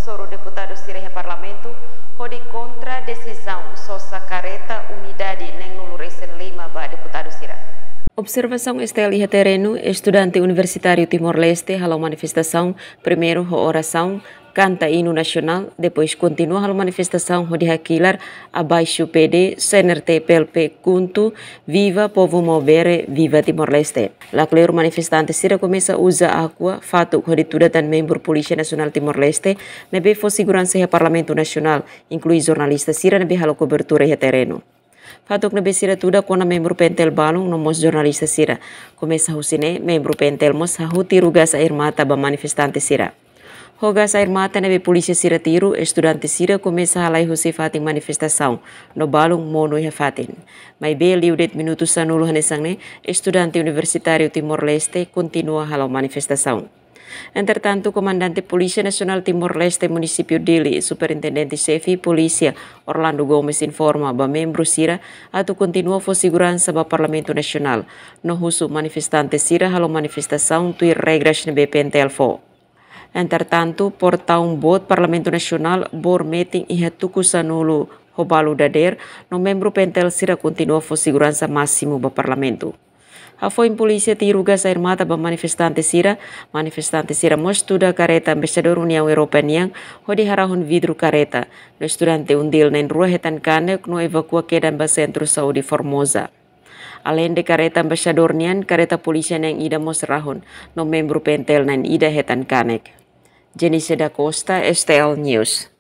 Soro deputados Sira Parlamento hodi contra decisão sosa careta unidade neng nulu resen 5 ba deputados Sira. Observação STLI terreno, estudante universitário Timor-Leste, halau manifestação, primeiro ho oração, canta hino nacional, depois continua a manifestação de Hakilar, abaixo PD, CNRT PLP Kuntu, Viva Povo Movere, Viva Timor-Leste. La clear manifestante Sira começa a usar aqua, fato de tudo dan membro Polícia Nacional Timor-Leste, nebe for segurança e Parlamento Nacional, inclui jornalista Sira nebe halo cobertura e terreno. Fatuk nebe Sira tuda kona membro pentel balong nomos jornalista Sira. Começa a usine, membro pentel mos hahuti rugas air mata ba manifestante Sira. Hogas air mata nebe polícia Sira tiru, estudante Sira começa a halai husi fatin manifestação, no balong mono e fatin. Mai be liudet minutos sanulu hanesangne, estudante universitário Timor-Leste continua halau manifestação. Entretanto, Comandante Polícia Nacional Timor-Leste Município Dili, Superintendente Chefe Polícia Orlando Gomes informa ba membro Sira atau continua for segurança ba Parlamento Nacional. No husu manifestante Sira halau manifestação tui regras nebe pentel fo. Entretanto, portaun bot Parlamento Nacional bor meeting iha tuku sanulu hobalu dader no membro pentel Sira continua for segurança máximo ba Parlamento. Afoin polícia tirugas air mata ba manifestante Sira mostuda kareta Embaixador União Europeia hodi harahun vidro kareta no estudante undil nen rua hetan kanek no evakua kedan ba centro Saudi Formosa. Além de kareta Embaixador nian kareta polícia neng ida mos rahun no membro pentel nen ida hetan kanek. Jenny Seda Costa, STL News.